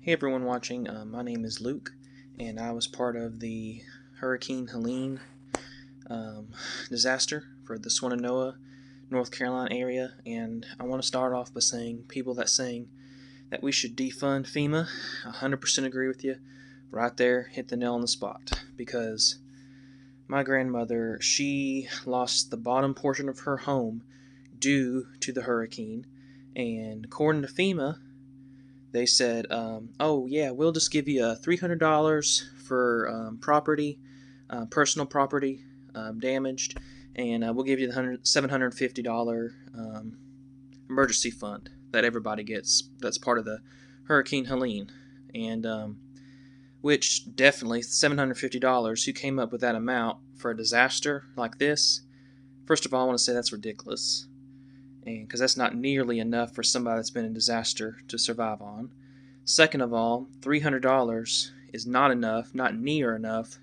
Hey everyone watching, my name is Luke, and I was part of the Hurricane Helene um, disaster for the Swannanoa North Carolina area, and I want to start off by saying people that saying that we should defund FEMA, 100% agree with you. Right there, hit the nail on the spot, because my grandmother, she lost the bottom portion of her home due to the hurricane, and according to FEMA, they said, "Oh yeah, we'll just give you $300 for personal property damaged, and we'll give you the $750 emergency fund that everybody gets. That's part of the Hurricane Helene, and which definitely $750. Who came up with that amount for a disaster like this? First of all, I want to say that's ridiculous." And because that's not nearly enough for somebody that's been in disaster to survive on. Second of all, $300 is not enough, not near enough,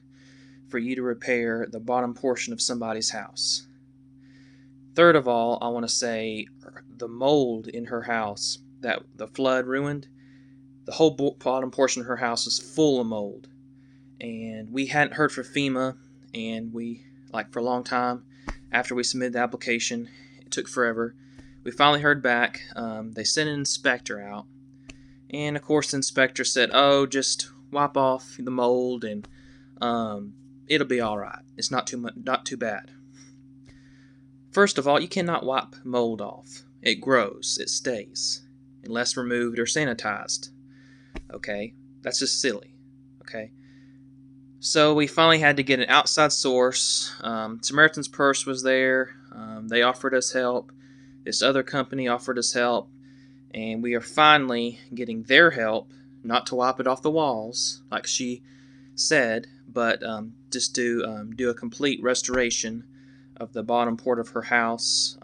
for you to repair the bottom portion of somebody's house. Third of all, I want to say the mold in her house that the flood ruined, the whole bottom portion of her house was full of mold. And we hadn't heard from FEMA, and for a long time, after we submitted the application, it took forever. We finally heard back. They sent an inspector out, and of course the inspector said, "Oh, just wipe off the mold, and it'll be all right. It's not too bad." First of all, you cannot wipe mold off. It grows. It stays unless removed or sanitized. Okay, that's just silly. Okay, so we finally had to get an outside source. Samaritan's Purse was there. They offered us help. This other company offered us help, and we are finally getting their help, not to wipe it off the walls, like she said, but just to do a complete restoration of the bottom part of her house.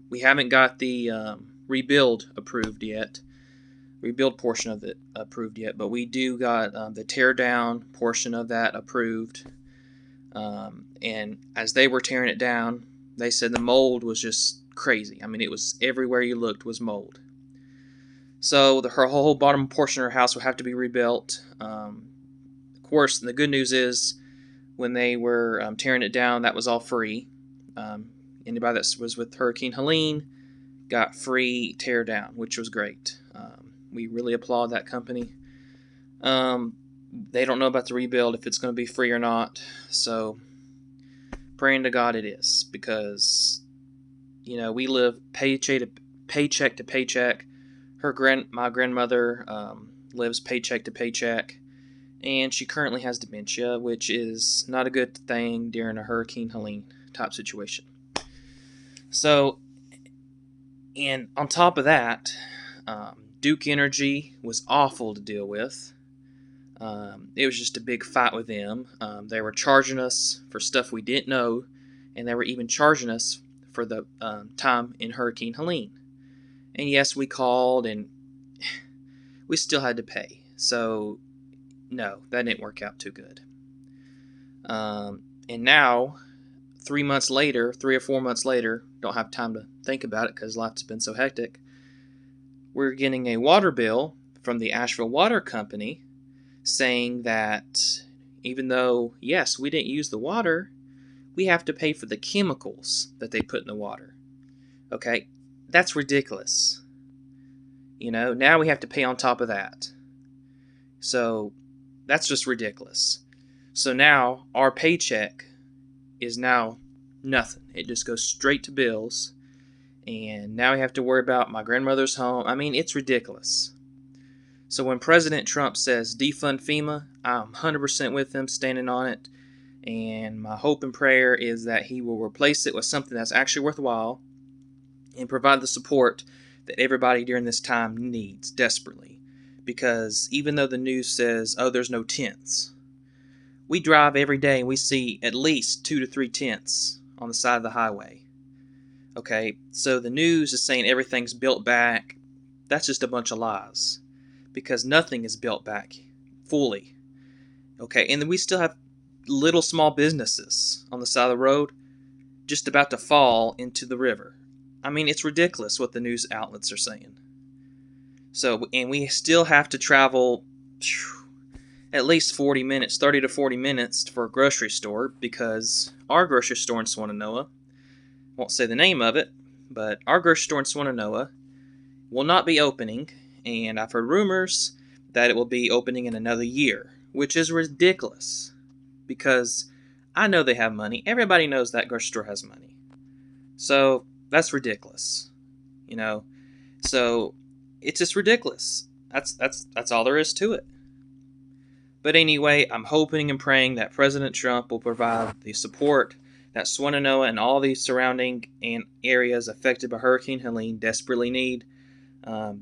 We haven't got the rebuild portion of it approved yet, but we do got the tear down portion of that approved. And as they were tearing it down, they said the mold was just crazy. I mean, it was everywhere you looked was mold. So her whole bottom portion of her house will have to be rebuilt. Of course, the good news is when they were tearing it down, that was all free. Anybody that was with Hurricane Helene got free tear down, which was great. We really applaud that company. They don't know about the rebuild, if it's going to be free or not. So praying to God it is, because we live paycheck to paycheck. My grandmother lives paycheck to paycheck, and she currently has dementia, which is not a good thing during a Hurricane Helene type situation. So, and on top of that, Duke Energy was awful to deal with. It was just a big fight with them. They were charging us for stuff we didn't know, and they were even charging us for the time in Hurricane Helene. And yes, we called, and we still had to pay. So, no, that didn't work out too good. And now, 3 or 4 months later, don't have time to think about it because life's been so hectic, we're getting a water bill from the Asheville Water Company saying that even though, yes, we didn't use the water, we have to pay for the chemicals that they put in the water. Okay, that's ridiculous. Now we have to pay on top of that. So that's just ridiculous. So now our paycheck is now nothing. It just goes straight to bills. And now we have to worry about my grandmother's home. I mean, it's ridiculous. So when President Trump says defund FEMA, I'm 100% with him, standing on it. And my hope and prayer is that he will replace it with something that's actually worthwhile and provide the support that everybody during this time needs desperately. Because even though the news says, oh, there's no tents, we drive every day and we see at least 2 to 3 tents on the side of the highway. Okay, so the news is saying everything's built back. That's just a bunch of lies, because nothing is built back fully. Okay, and then we still have little small businesses on the side of the road just about to fall into the river. I mean, it's ridiculous what the news outlets are saying. And we still have to travel at least 40 minutes, 30 to 40 minutes for a grocery store, because our grocery store in Swannanoa, won't say the name of it, but our grocery store in Swannanoa will not be opening, and I've heard rumors that it will be opening in another year, which is ridiculous, because I know they have money. Everybody knows that grocery store has money. So that's ridiculous, you know. So it's just ridiculous. That's all there is to it. But anyway, I'm hoping and praying that President Trump will provide the support that Swannanoa and all these surrounding areas affected by Hurricane Helene desperately need,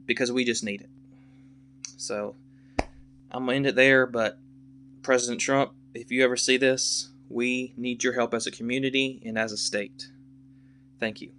because we just need it. So I'm going to end it there, but President Trump, if you ever see this, we need your help as a community and as a state. Thank you.